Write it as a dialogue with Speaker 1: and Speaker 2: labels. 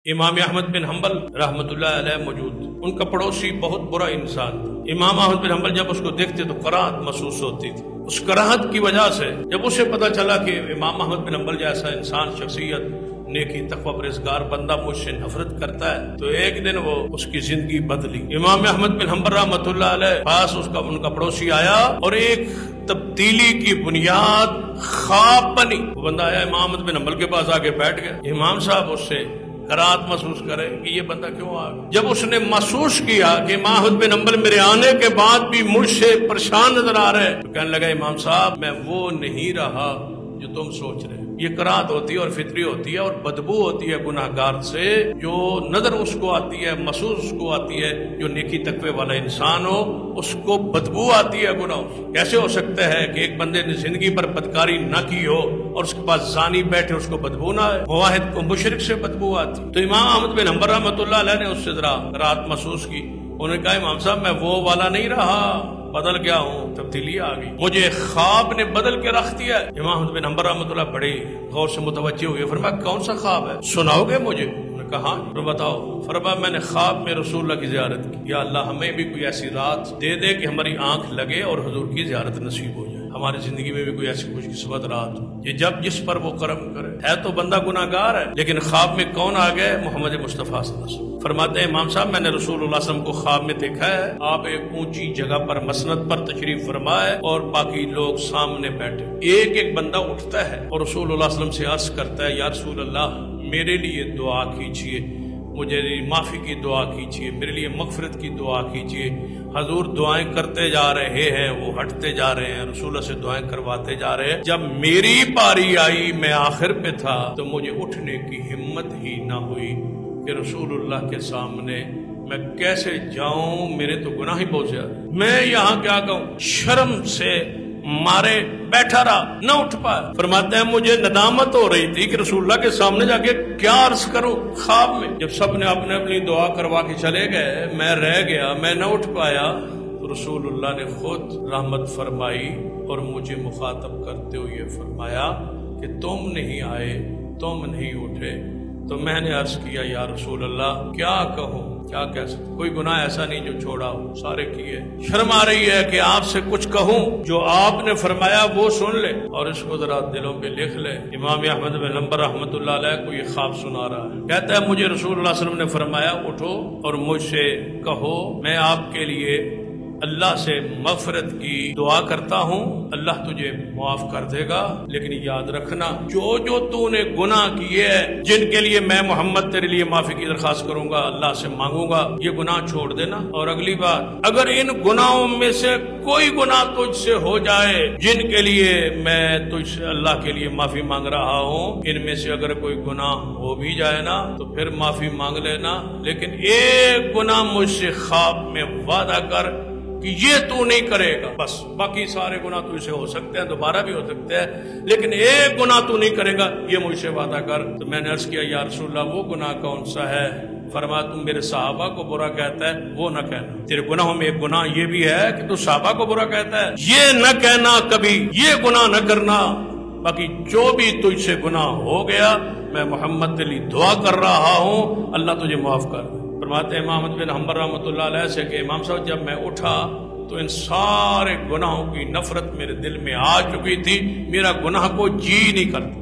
Speaker 1: امام احمد بن حنبل رحمۃ اللہ علیہ موجود، ان کا پڑوسی بہت برا انسان تھا۔ امام احمد بن حنبل جب اس کو دیکھتے تو کراہت محسوس ہوتی تھی۔ اس کراہت کی وجہ سے جب اسے پتا چلا کہ امام احمد بن حنبل جیسا انسان، شخصیت، نیکی، تقوی، پرہیزگار بندہ مجھ سے نفرت کرتا ہے، تو ایک دن وہ اس کی زندگی بدلی۔ امام احمد بن حنبل رحمۃ اللہ علیہ پاس ان کا پڑوسی آیا اور ایک تبدیلی کی بنیاد خواب بنی۔ وہ بندہ آیا امام احمد بن حنبل کے پاس آ کے بیٹھ گیا۔ امام صاحب اس سے کراہت محسوس کرے کہ یہ بندہ کیوں آ گیا۔ جب اس نے محسوس کیا کہ امام احمد بن حنبل میرے آنے کے بعد بھی مجھ سے پریشان نظر آ رہے ہیں، تو کہنے لگا امام صاحب میں وہ نہیں رہا جو تم سوچ رہے۔ یہ کراہت ہوتی ہے اور فطری ہوتی ہے اور بدبو ہوتی ہے گناہگار سے، جو نظر اس کو آتی ہے، محسوس اس کو آتی ہے۔ جو نیکی تقوی والا انسان ہو اس کو بدبو آتی ہے گناہ سے۔ کیسے ہو سکتا ہے کہ ایک بندے نے زندگی پر بدکاری نہ کی ہو اور اس کے پاس زانی بیٹھے اس کو بدبو نہ آئے؟ مواحد کو مشرک سے بدبو آتی۔ تو امام احمد بن حنبل رحمۃ اللہ علیہ نے اس سے ذرا کراہت محسوس کی۔ انہوں نے کہا امام صاحب میں وہ والا نہیں رہا، بدل گیا ہوں، تبدیلی آ گئی، مجھے خواب نے بدل کے رکھ دیا۔ امام احمد بن حنبل رحمۃ اللہ بڑے غور سے متوجہ ہوئے، فرمایا کون سا خواب ہے، سناؤ گے مجھے؟ انہوں نے کہا ہاں تو بتاؤ۔ فرمایا میں نے خواب میں رسول اللہ کی زیارت کی، یا اللہ ہمیں بھی کوئی ایسی رات دے دے کہ ہماری آنکھ لگے اور حضور کی زیارت نصیب ہو جائے، ہماری زندگی میں بھی کوئی ایسی خوش قسمت رات ہو کہ جب جس پر وہ کرم کرے۔ ہے تو بندہ گناہگار ہے، لیکن خواب میں کون آ گئے؟ محمد مصطفیٰ صلی اللہ علیہ وسلم۔ فرماتے ہیں امام صاحب میں نے رسول اللہ صلی اللہ علیہ وسلم کو خواب میں دیکھا ہے، آپ ایک اونچی جگہ پر مسند پر تشریف فرمائے اور باقی لوگ سامنے بیٹھے۔ ایک ایک بندہ اٹھتا ہے اور رسول اللہ صلی اللہ علیہ وسلم سے عرض کرتا ہے یا رسول اللہ میرے لیے دعا کیجیے، مجھے معافی کی دعا کیجیے، میرے لیے مغفرت کی دعا کیجیے۔ حضور دعائیں کرتے جا رہے ہیں، وہ ہٹتے جا رہے ہیں، رسول اللہ سے دعائیں کرواتے جا رہے ہیں۔ جب میری باری آئی، میں آخر پہ تھا، تو مجھے اٹھنے کی ہمت ہی نہ ہوئی کہ رسول اللہ کے سامنے میں کیسے جاؤں، میرے تو گناہ ہی بہت زیادہ، میں یہاں کیا کہوں، شرم سے مارے بیٹھا رہا، نہ اٹھ پایا۔ فرماتے ہیں مجھے ندامت ہو رہی تھی کہ رسول اللہ کے سامنے جا کے کیا عرض کروں خواب میں۔ جب سب نے اپنے اپنی دعا کروا کے چلے گئے، میں رہ گیا، میں نہ اٹھ پایا، تو رسول اللہ نے خود رحمت فرمائی اور مجھے مخاطب کرتے ہوئے فرمایا کہ تم نہیں آئے، تم نہیں اٹھے۔ تو میں نے عرض کیا یا رسول اللہ کیا کہوں، کیا کہہ سکتا، کوئی گناہ ایسا نہیں جو چھوڑا ہو، سارے کیے۔ شرم آ رہی ہے کہ آپ سے کچھ کہوں، جو آپ نے فرمایا وہ سن لے اور اس کو ذرا دلوں پہ لکھ لے۔ امام احمد بن حنبل رحمۃ اللہ علیہ کو یہ خواب سنا رہا ہے، کہتا ہے مجھے رسول اللہ صلی اللہ علیہ وسلم نے فرمایا اٹھو اور مجھ سے کہو میں آپ کے لیے اللہ سے مغفرت کی دعا کرتا ہوں، اللہ تجھے معاف کر دے گا، لیکن یاد رکھنا جو تو نے گناہ کیے ہیں، جن کے لیے میں محمد تیرے لیے معافی کی درخواست کروں گا، اللہ سے مانگوں گا، یہ گناہ چھوڑ دینا۔ اور اگلی بات، اگر ان گناہوں میں سے کوئی گناہ تجھ سے ہو جائے جن کے لیے میں تجھ سے اللہ کے لیے معافی مانگ رہا ہوں، ان میں سے اگر کوئی گناہ ہو بھی جائے نا تو پھر معافی مانگ لینا، لیکن ایک گناہ مجھ سے خواب میں وعدہ کر کہ یہ تو نہیں کرے گا، بس باقی سارے گناہ تو اسے ہو سکتے ہیں، دوبارہ بھی ہو سکتے ہیں، لیکن ایک گناہ تو نہیں کرے گا، یہ مجھ سے وعدہ کر۔ تو میں نے عرض کیا یا رسول اللہ وہ گناہ کون سا ہے؟ فرمایا تم میرے صحابہ کو برا کہتا ہے، وہ نہ کہنا۔ تیرے گناہوں میں ایک گناہ یہ بھی ہے کہ تو صحابہ کو برا کہتا ہے، یہ نہ کہنا کبھی، یہ گناہ نہ کرنا، باقی جو بھی تجھ سے گناہ ہو گیا میں محمد کے لیے دعا کر رہا ہوں، اللہ تجھے معاف کر دے۔ فرماتے ہیں امام احمد بن حنبل رحمۃ اللہ علیہ سے کہ امام صاحب جب میں اٹھا تو ان سارے گناہوں کی نفرت میرے دل میں آ چکی تھی، میرا گناہ کو جی نہیں کرتا۔